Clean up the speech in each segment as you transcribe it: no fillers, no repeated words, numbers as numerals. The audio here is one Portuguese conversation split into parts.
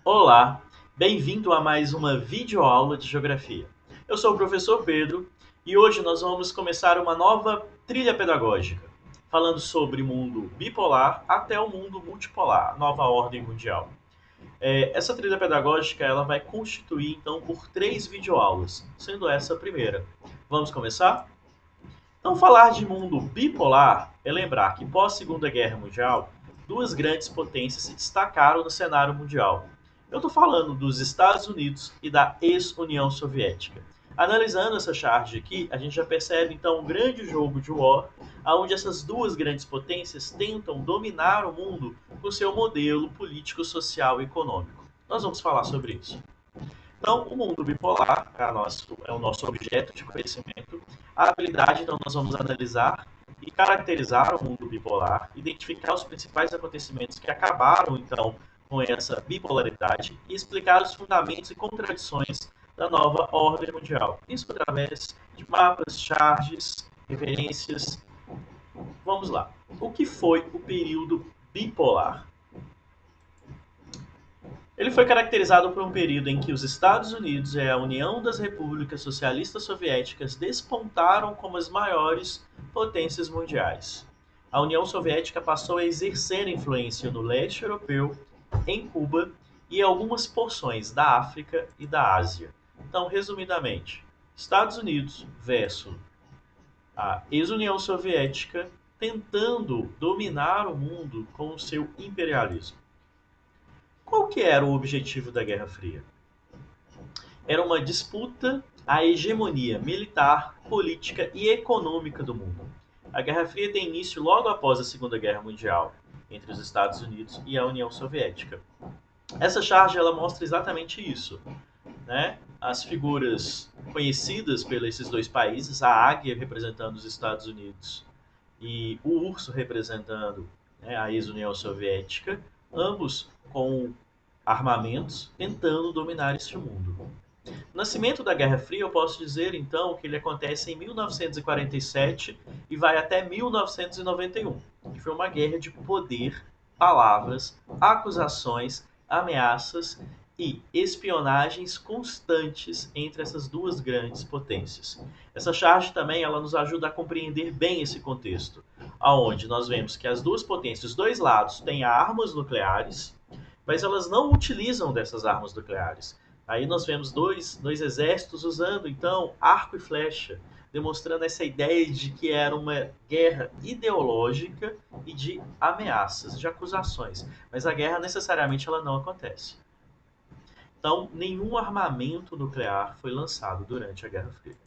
Olá, bem-vindo a mais uma videoaula de Geografia. Eu sou o professor Pedro e hoje nós vamos começar uma nova trilha pedagógica, falando sobre o mundo bipolar até o mundo multipolar, a nova ordem mundial. Essa trilha pedagógica ela vai constituir então por 3 videoaulas, sendo essa a primeira. Vamos começar? Então, falar de mundo bipolar é lembrar que pós Segunda Guerra Mundial, duas grandes potências se destacaram no cenário mundial. Eu estou falando dos Estados Unidos e da ex-União Soviética. Analisando essa charge aqui, a gente já percebe então um grande jogo de war, onde essas duas grandes potências tentam dominar o mundo com seu modelo político, social e econômico. Nós vamos falar sobre isso. Então, o mundo bipolar é o nosso objeto de conhecimento. A habilidade, então, nós vamos analisar e caracterizar o mundo bipolar, identificar os principais acontecimentos que acabaram, então, com essa bipolaridade e explicar os fundamentos e contradições da nova ordem mundial. Isso através de mapas, charges, referências. Vamos lá. O que foi o período bipolar? Ele foi caracterizado por um período em que os Estados Unidos e a União das Repúblicas Socialistas Soviéticas despontaram como as maiores potências mundiais. A União Soviética passou a exercer influência no leste europeu, em Cuba e em algumas porções da África e da Ásia. Então, resumidamente, Estados Unidos versus a ex-União Soviética tentando dominar o mundo com o seu imperialismo. Qual que era o objetivo da Guerra Fria? Era uma disputa à hegemonia militar, política e econômica do mundo. A Guerra Fria tem início logo após a Segunda Guerra Mundial, entre os Estados Unidos e a União Soviética. Essa charge ela mostra exatamente isso, né? As figuras conhecidas por esses dois países, a águia representando os Estados Unidos e o urso representando, né, a ex-União Soviética, ambos com armamentos tentando dominar este mundo. O nascimento da Guerra Fria, eu posso dizer então que ele acontece em 1947 e vai até 1991, que foi uma guerra de poder, palavras, acusações, ameaças e espionagens constantes entre essas duas grandes potências. Essa charge também ela nos ajuda a compreender bem esse contexto, aonde nós vemos que as duas potências, os dois lados, têm armas nucleares, mas elas não utilizam dessas armas nucleares. Aí nós vemos dois exércitos usando, então, arco e flecha, demonstrando essa ideia de que era uma guerra ideológica e de ameaças, de acusações. Mas a guerra, necessariamente, ela não acontece. Então, nenhum armamento nuclear foi lançado durante a Guerra Fria.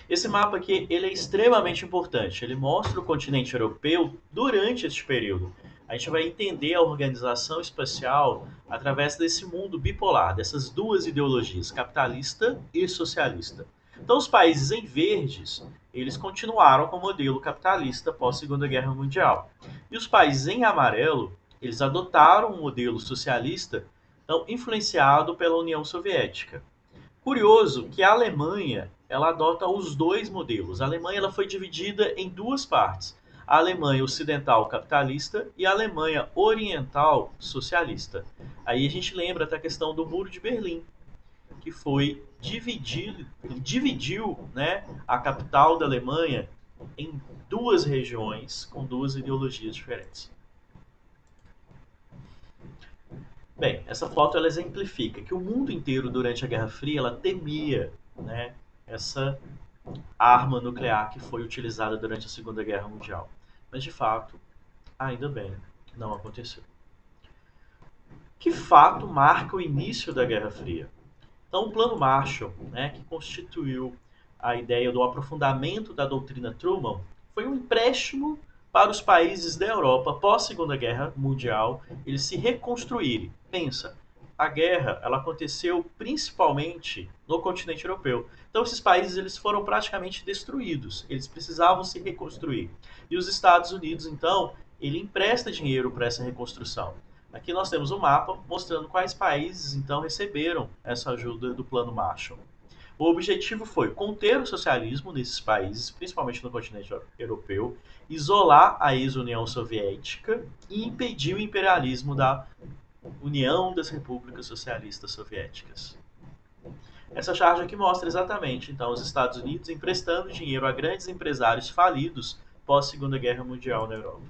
Esse mapa aqui ele é extremamente importante. Ele mostra o continente europeu durante este período. A gente vai entender a organização espacial através desse mundo bipolar, dessas duas ideologias, capitalista e socialista. Então, os países em verdes, eles continuaram com o modelo capitalista pós Segunda Guerra Mundial. E os países em amarelo, eles adotaram um modelo socialista, então influenciado pela União Soviética. Curioso que a Alemanha ela adota os dois modelos. A Alemanha ela foi dividida em duas partes: a Alemanha ocidental capitalista e a Alemanha oriental socialista. Aí a gente lembra até a questão do Muro de Berlim, que foi dividiu, né, a capital da Alemanha em duas regiões com duas ideologias diferentes. Bem, essa foto ela exemplifica que o mundo inteiro durante a Guerra Fria ela temia, né, essa arma nuclear que foi utilizada durante a Segunda Guerra Mundial. Mas de fato, ainda bem, não aconteceu. Que fato marca o início da Guerra Fria? Então, o Plano Marshall, né, que constituiu a ideia do aprofundamento da doutrina Truman, foi um empréstimo para os países da Europa pós Segunda Guerra Mundial eles se reconstruírem. Pensa, a guerra ela aconteceu principalmente no continente europeu. Então esses países eles foram praticamente destruídos. Eles precisavam se reconstruir. E os Estados Unidos então ele empresta dinheiro para essa reconstrução. Aqui nós temos um mapa mostrando quais países então receberam essa ajuda do Plano Marshall. O objetivo foi conter o socialismo nesses países, principalmente no continente europeu, isolar a ex-União Soviética e impedir o imperialismo da União das Repúblicas Socialistas Soviéticas. Essa charge aqui mostra exatamente, então, os Estados Unidos emprestando dinheiro a grandes empresários falidos pós-Segunda Guerra Mundial na Europa.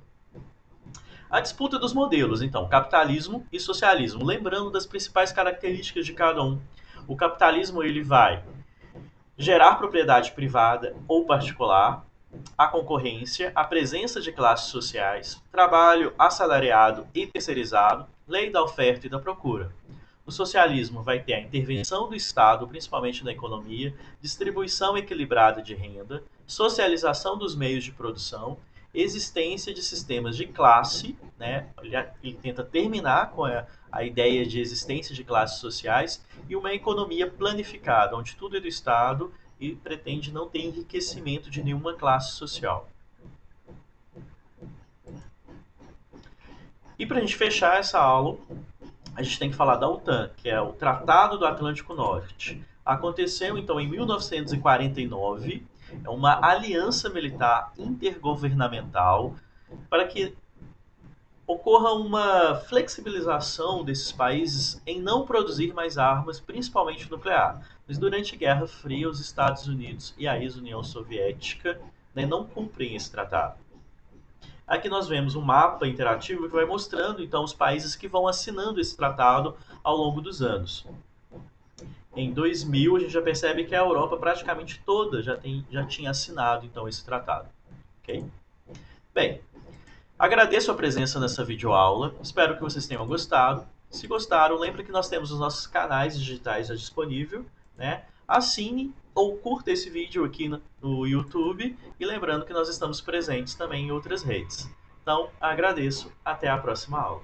A disputa dos modelos, então, capitalismo e socialismo, lembrando das principais características de cada um. O capitalismo ele vai gerar propriedade privada ou particular, a concorrência, a presença de classes sociais, trabalho assalariado e terceirizado, lei da oferta e da procura. O socialismo vai ter a intervenção do Estado, principalmente na economia, distribuição equilibrada de renda, socialização dos meios de produção, existência de sistemas de classe, né? Ele tenta terminar com a ideia de existência de classes sociais, e uma economia planificada, onde tudo é do Estado e pretende não ter enriquecimento de nenhuma classe social. E para a gente fechar essa aula, a gente tem que falar da OTAN, que é o Tratado do Atlântico Norte. Aconteceu então em 1949, é uma aliança militar intergovernamental para que ocorra uma flexibilização desses países em não produzir mais armas, principalmente nuclear. Mas durante a Guerra Fria, os Estados Unidos e a ex-União Soviética, né, não cumprem esse tratado. Aqui nós vemos um mapa interativo que vai mostrando então os países que vão assinando esse tratado ao longo dos anos. Em 2000 a gente já percebe que a Europa praticamente toda já tinha assinado então esse tratado. Okay? Bem, agradeço a presença nessa videoaula, espero que vocês tenham gostado. Se gostaram, lembre que nós temos os nossos canais digitais já disponíveis, né? Assine ou curta esse vídeo aqui no YouTube e lembrando que nós estamos presentes também em outras redes. Então, agradeço, até a próxima aula.